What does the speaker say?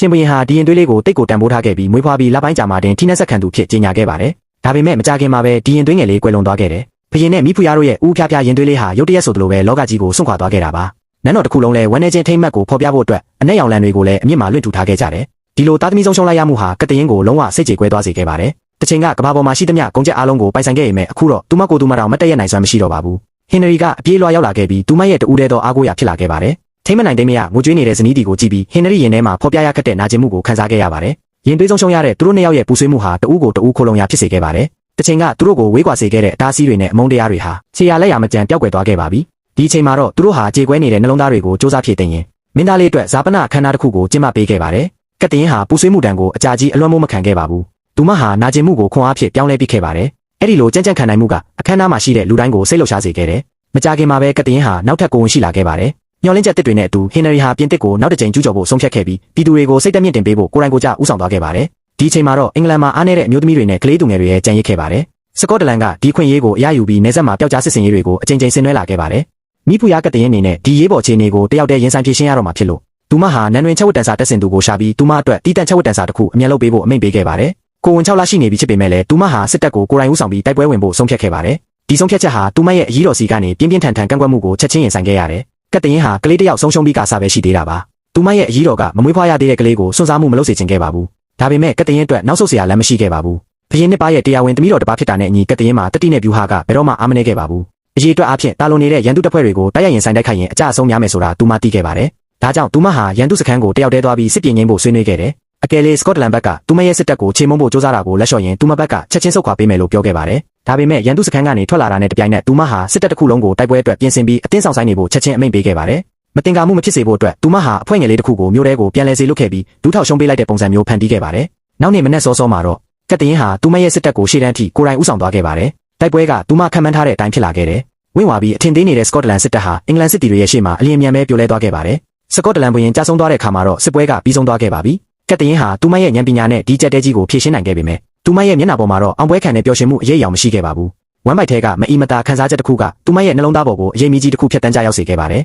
ရှင်ဘုရင်ဟာဒီရင်သွေးလေးကိုတိတ်ကိုတန်ဖိုးထားခဲ့ပြီးမွေးဖွားပြီးလပိုင်းကြာမှတင်ထိနှက်ဆက်ခံသူဖြစ်ကြေညာခဲ့ပါတယ်။ဒါပေမဲ့မကြခင်မှာပဲဒီရင်သွေးငယ်လေးကွယ်လွန်သွားခဲ့တယ်။ဘုရင်နဲ့မိဖုရားတို့ရဲ့ဦးဖျားဖျားရင်သွေးလေးဟာရုတ်တရက်ဆိုသလိုပဲလောကကြီးကိုစွန့်ခွာသွားခဲ့တာပါ။နန်းတော်တစ်ခုလုံးလည်းဝမ်းနေခြင်းထိမ့်မှတ်ကိုဖော်ပြဖို့အတွက်အ내ရောင်လံတွေကိုလည်းအမြင့်မှာလွှင့်ထူထားခဲ့ကြတယ်။ဒီလိုသားသမီးဆုံးရှုံးလိုက်ရမှုဟာကတရင်ကိုလုံးဝစိတ်ကြေကွဲသွားစေခဲ့ပါတယ်။တစ်ချိန်ကကဘာပေါ်မှာရှိသမျှကုန်ကျက်အားလုံးကိုပိုင်ဆိုင်ခဲ့ရမယ်အခုတော့သူမကိုယ်သူမတော်မတက်ရနိုင်စွမ်းမရှိတော့ပါဘူး။ဟင်နရီကအပြေးလွှားရောက်လာခဲ့ပြီးသူမရဲ့တူးတဲ့သောအားကိုးရာဖြစ်လာခဲ့ပါတယ်။ထိမ့်မနိုင်တဲ့မရငိုကြွေးနေတဲ့ဇနီးတီကိုကြည့်ပြီးဟင်နရီရင်ထဲမှာဖော်ပြရခက်တဲ့နာကျင်မှုကိုခံစားခဲ့ရပါတယ်။ရင်သွေးဆုံးရှုံးရတဲ့သူတို့နှစ်ယောက်ရဲ့ပူဆွေးမှုဟာတဦးကိုတဦးခိုလုံရာဖြစ်စေခဲ့ပါတယ်။တစ်ချိန်ကသူတို့ကိုဝေးကွာစေခဲ့တဲ့အတားအဆီးတွေနဲ့အမုန်းတရားတွေဟာခြေရလက်ရမကြံပျောက်ကွယ်သွားခဲ့ပါပြီ။ဒီအချိန်မှာတော့သူတို့ဟာကြေကွဲနေတဲ့နှလုံးသားတွေကိုစ조사ဖြည့်တင်ရင်မင်းသားလေးအတွက်ဇာပနအခမ်းအနားတစ်ခုကိုကျင်းပပေးခဲ့ပါတယ်။ကတရင်ဟာပူဆွေးမှုတံကိုအကြာကြီးအလွန်မိုးမခံခဲ့ပါဘူး။သူမဟာနာကျင်မှုကိုခွန်အားဖြင့်ပြောင်းလဲပစ်ခဲ့ပါတယ်။အဲ့ဒီလိုကြမ်းကြမ်းခံနိုင်မှုကအခမ်းအနားမှာရှိတဲ့လူတိုင်းကိုစိတ်လှုပ်ရှားစေခဲ့တယ်။မကြာခင်မှာပဲကတရင်ဟာနောက်ထပ်ကိုဝင်ရှိလာခဲ့ပါတယ်။မျောလင်းချက်တစ်တွေနဲ့အတူဟင်နရီဟာပြင်သစ်ကိုနောက်တစ်ကြိမ်ကျူးကျော်ဖို့ဆုံးဖြတ်ခဲ့ပြီးပြည်သူတွေကိုစိတ်တက်မြင့်တင်ပေးဖို့ကိုယ်တိုင်ကိုယ်ကျဦးဆောင်သွားခဲ့ပါတယ်။ဒီအချိန်မှာတော့အင်္ဂလန်မှာအားနည်းတဲ့အမျိုးသမီးတွေနဲ့ကလေးသူငယ်တွေရဲ့ကြံရစ်ခဲ့ပါတယ်။စကော့တလန်ကဒီခွင့်ရေးကိုအရယူပြီးနေဆက်မှာပျောက်ကြားစစ်စင်ရေးတွေကိုအကြိမ်ကြိမ်ဆင်နွှဲလာခဲ့ပါတယ်။မိဖုရားကတရင်အနေနဲ့ဒီရေးပေါ်အခြေအနေကိုတယောက်တည်းရင်ဆိုင်ဖြေရှင်းရတော့မှာဖြစ်လို့သူမဟာနန်းတွင်ချက်ဝတ်တန်စာတက်ဆင်သူကိုရှာပြီးသူမအတွက်တီးတန့်ချက်ဝတ်တန်စာတစ်ခုအမြန်လုပ်ပေးဖို့အမိန့်ပေးခဲ့ပါတယ်။ကိုဝင်6လရှိနေပြီဖြစ်ပေမဲ့လည်းသူမဟာစစ်တပ်ကိုကိုယ်တိုင်ဦးဆောင်ပြီးတိုက်ပွဲဝင်ဖို့ဆုံးဖြတ်ခဲ့ပါတယ်။ဒီဆုံးဖြတ်ချက်ဟာသူမရဲ့အရေးတော်စီကနေပြင်းပြင်းထန်ထန်ကန့်ကွက်မှုကိုချက်ချင်းရင်ဆိုင်ခဲ့ရတယ်။ကတရင်ဟာကလေးတစ်ယောက်ဆုံးရှုံးပြီးကစားပဲရှိသေးတာပါ။သူမရဲ့အရေးတော်ကမမွေးဖွားရသေးတဲ့ကလေးကိုစွန့်စားမှုမလုပ်စေချင်ခဲ့ပါဘူး။ဒါပေမဲ့ကတရင်အတွက်နောက်ဆုတ်เสียလမ်းမရှိခဲ့ပါဘူး။ဘုရင်နှစ်ပါးရဲ့တရားဝင်သမီးတော်တစ်ပါးဖြစ်တာနဲ့အညီကတရင်မှာတတိနဲ့ဗျူဟာကဘယ်တော့မှအားမနည်းခဲ့ပါဘူး။အရေးအတွက်အဖြစ်တာလွန်နေတဲ့ရန်သူတပ်ဖွဲ့တွေကိုတိုက်ရိုက်ရင်ဆိုင်တိုက်ခိုက်ရင်အကြအဆုံးများမယ်ဆိုတာသူမသိခဲ့ပါတယ်။ဒါကြောင့်သူမဟာရန်သူစခန်းကိုတယောက်တည်းသွားပြီးစစ်ပြေငိမ်းဖို့ဆွေးနွေးခဲ့တယ်။အကယ်၍စကော့တလန်ဘက်ကသူမရဲ့စစ်တပ်ကိုချေမှုန်းဖို့ကြိုးစားတာကိုလက်လျှော့ရင်သူမဘက်ကချက်ချင်းဆုတ်ခွာပေးမယ်လို့ပြောခဲ့ပါတယ်။ဒါပေမဲ့ရန်သူစခန်းကနေထွက်လာတာနဲ့တပြိုင်နက်သူမဟာစစ်တပ်တစ်ခုလုံးကိုတိုက်ပွဲအတွက်ပြင်ဆင်ပြီးအသင်းဆောင်ဆိုင်နေဖို့ချက်ချင်းအမိန့်ပေးခဲ့ပါတယ်။မတင်ကာမှုမဖြစ်စေဖို့အတွက်သူမဟာအဖွဲ့ငယ်လေးတစ်ခုကိုမြို့ထဲကိုပြန်လည်စေလွှတ်ခဲ့ပြီးဒူးထောက်ရှုံးပေးလိုက်တဲ့ပုံစံမျိုးဖန်တီးခဲ့ပါတယ်။နောက်နေ့မနက်စောစောမှာတော့ကတရင်ဟာသူမရဲ့စစ်တပ်ကိုရှေ့တန်းထိကိုယ်တိုင်ဦးဆောင်သွားခဲ့ပါတယ်။တိုက်ပွဲကသူမခံမှန်းထားတဲ့အတိုင်းဖြစ်လာခဲ့တယ်။ဝင့်ဝါပြီးအထင်သေးနေတဲ့စကော့တလန်စစ်တပ်ဟာအင်္ဂလန်စစ်တီတွေရဲ့ရှေ့မှာအလျင်အမြန်ပဲပြိုလဲသွားခဲ့ပါတယ်။စကော့တလန်ဘုရင်ကြာဆုံးသွားတဲ့အခါမှာတော့စစ်ပွဲကပြီးဆုံးသွားခဲ့ပါပြီ။ကတရင်ဟာသူမရဲ့ဉာဏ်ပညာနဲ့ဒီကြက်တဲကြီးကိုဖြည့်ရှင်းနိုင်ခဲ့ပေမဲ့သူမရဲ့မျက်နှာပေါ်မှာတော့အောင်ပွဲခံတဲ့ပျော်ရွှင်မှုအရေးအယောင်မရှိခဲ့ပါဘူး။ဝမ်းပိုက်ထဲကမအီမတာခန်းစားချက်တစ်ခုကသူမရဲ့နှလုံးသားပေါ်ကိုအရေးမီကြီးတစ်ခုဖြတ်တန်းကြရောက်စေခဲ့ပါတယ်